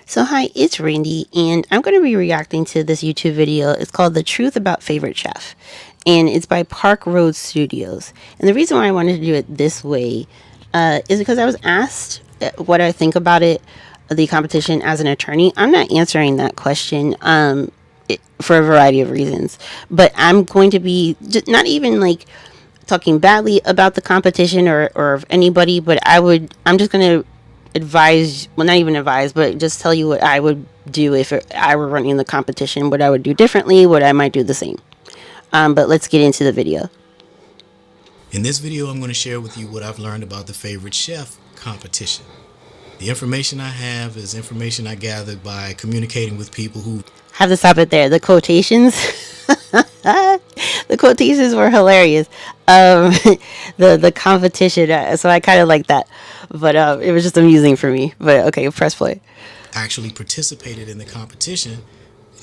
So hi, it's Randy, and I'm going to be reacting to this YouTube video. It's called The Truth About Favorite Chef, and it's by Park Road Studios. And the reason why I wanted to do it this way is because I was asked what I think about it, the competition, as an attorney. I'm not answering that question for a variety of reasons, but I'm going to be not even like talking badly about the competition or of anybody, but I'm just going to advise, well, not even advise, but just tell you what I would do if I were running the competition, what I would do differently, what I might do the same. But let's get into the video. In this video, I'm going to share with you what I've learned about the Favorite Chef competition. The information I have is information I gathered by communicating with people who Have to stop it there. The quotations, the quotations were hilarious. Um, the competition, so I kind of like that, but it was just amusing for me. But okay, press play. actually participated in the competition,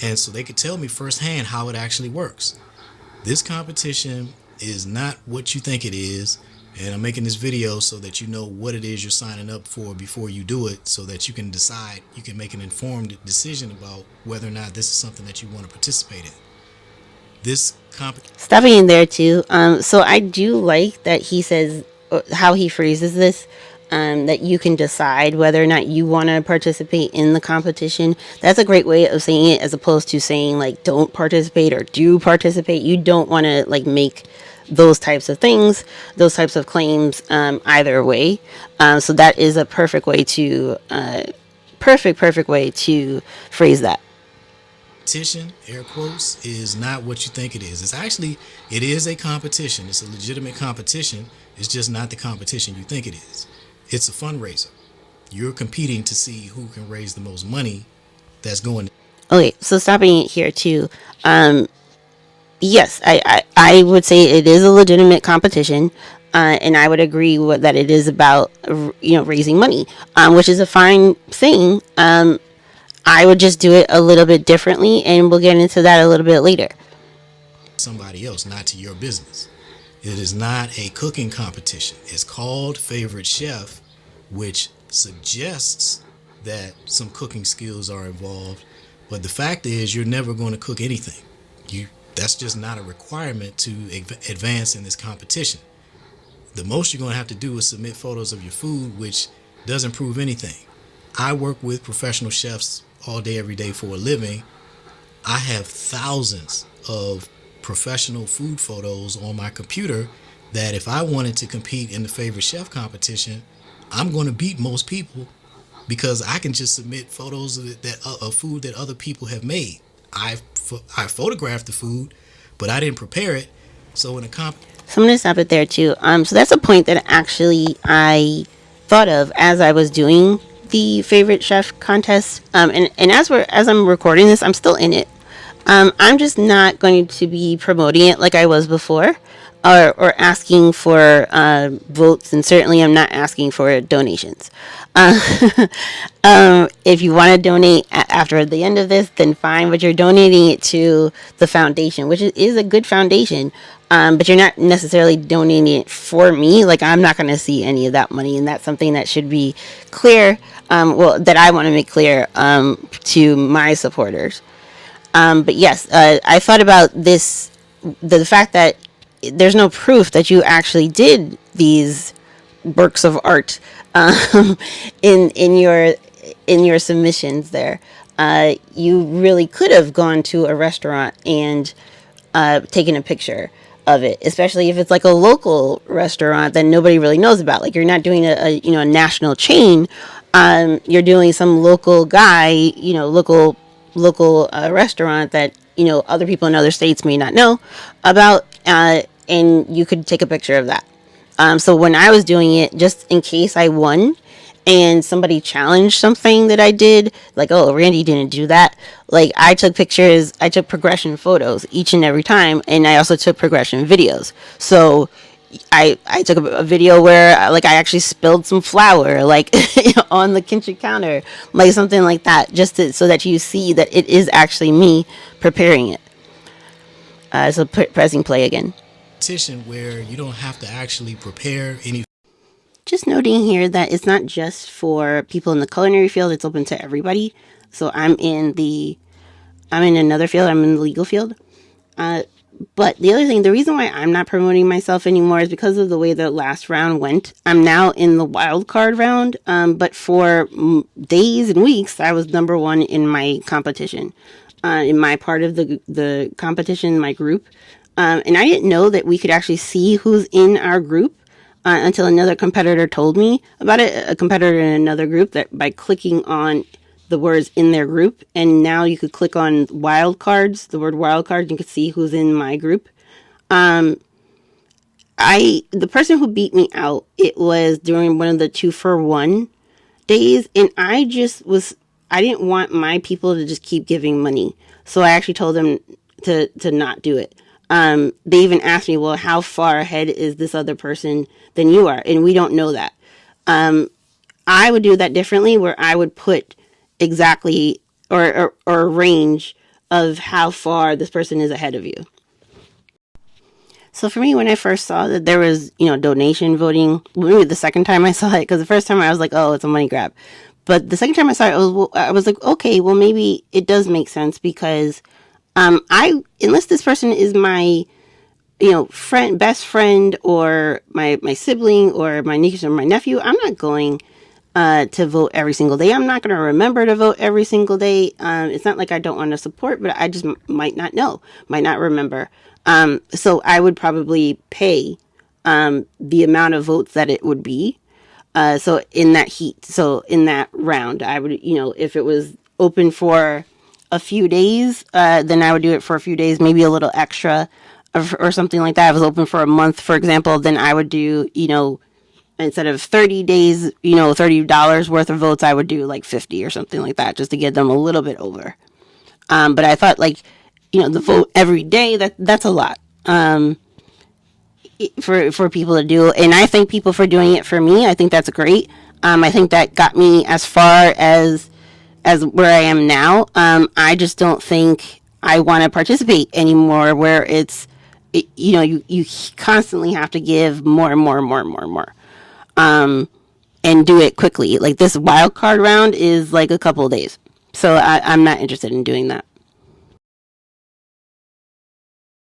and so they could tell me firsthand how it actually works. This competition is not what you think it is, and I'm making this video so that you know what it is you're signing up for before you do it, so that you can decide, you can make an informed decision about whether or not this is something that you want to participate in. This Stopping in there too. So I do like that he says how he phrases this. That you can decide whether or not you want to participate in the competition. That's a great way of saying it, as opposed to saying like don't participate or do participate. You don't want to like make those types of things, those types of claims, either way. So that is a perfect way to perfect way to phrase that. competition, air quotes, is not what you think it is. It is a competition. It's a legitimate competition. It's just not the competition you think it is. It's a fundraiser. You're competing to see who can raise the most money that's going. Okay, so stopping it here too. Yes, I would say it is a legitimate competition. And I would agree that it is about raising money, which is a fine thing. I would just do it a little bit differently, and we'll get into that a little bit later. Somebody else, not to your business. It is not a cooking competition. It's called Favorite Chef, which suggests that some cooking skills are involved. But the fact is, you're never going to cook anything. That's just not a requirement to advance in this competition. The most you're going to have to do is submit photos of your food, which doesn't prove anything. I work with professional chefs all day, every day for a living. I have thousands of professional food photos on my computer that if I wanted to compete in the Favorite Chef competition, I'm going to beat most people because I can just submit photos of food that other people have made. I photographed the food, but I didn't prepare it. So in a So I'm going to stop it there too. So that's a point that actually I thought of as I was doing the Favorite Chef contest. And as I'm recording this, I'm still in it. I'm just not going to be promoting it like I was before, or asking for votes, and certainly I'm not asking for donations. Uh, if you want to donate after the end of this, then fine, but you're donating it to the foundation, which is a good foundation. But you're not necessarily donating it for me. Like, I'm not going to see any of that money, and that's something that should be clear. That I want to make clear to my supporters. But yes, I thought about this, the fact that there's no proof that you actually did these works of art in your submissions there. You really could have gone to a restaurant and taken a picture of it, especially if it's like a local restaurant that nobody really knows about. Like, you're not doing a national chain. You're doing some local guy, local restaurant that other people in other states may not know about, and you could take a picture of that. So when I was doing it, just in case I won and somebody challenged something that I did, like, oh, Randy didn't do that. Like, I took pictures, I took progression photos each and every time, and I also took progression videos. So I took a video where like I actually spilled some flour like on the kitchen counter, like something like that, so that you see that it is actually me preparing it. So pressing play again. competition where you don't have to actually prepare any just noting here that it's not just for people in the culinary field, it's open to everybody. So I'm in another field, I'm in the legal field. But the other thing, the reason why I'm not promoting myself anymore is because of the way the last round went. I'm now in the wild card round, but for days and weeks, I was number one in my competition, in my part of the competition, my group. And I didn't know that we could actually see who's in our group until another competitor told me about it, a competitor in another group, that by clicking on the words in their group, and now you could click on wild cards, the word wild card, you could see who's in my group. The person who beat me out, it was during one of the 2-for-1 days, and I didn't want my people to just keep giving money, so I actually told them to not do it. They even asked me, well, how far ahead is this other person than you are? And we don't know that. I would do that differently, where I would put exactly or a range of how far this person is ahead of you. So for me, when I first saw that there was, donation voting, maybe the second time I saw it, because the first time I was like, oh, it's a money grab. But the second time I saw it, I was like, okay, well, maybe it does make sense, because unless this person is my, best friend, or my sibling, or my niece or my nephew, I'm not going to vote every single day. I'm not going to remember to vote every single day. It's not like I don't want to support, but I just might not know, might not remember. So I would probably pay the amount of votes that it would be. So in that round, I would, if it was open for a few days, then I would do it for a few days, maybe a little extra or something like that. If it was open for a month, for example, then I would do, instead of 30 days, $30 worth of votes, I would do like 50 or something like that, just to get them a little bit over. But I thought, the vote every day, that's a lot for people to do. And I thank people for doing it for me. I think that's great. I think that got me as far as where I am now. I just don't think I want to participate anymore, where you constantly have to give more and more and more and more and more. And do it quickly. Like, this wild card round is like a couple of days. So I'm not interested in doing that.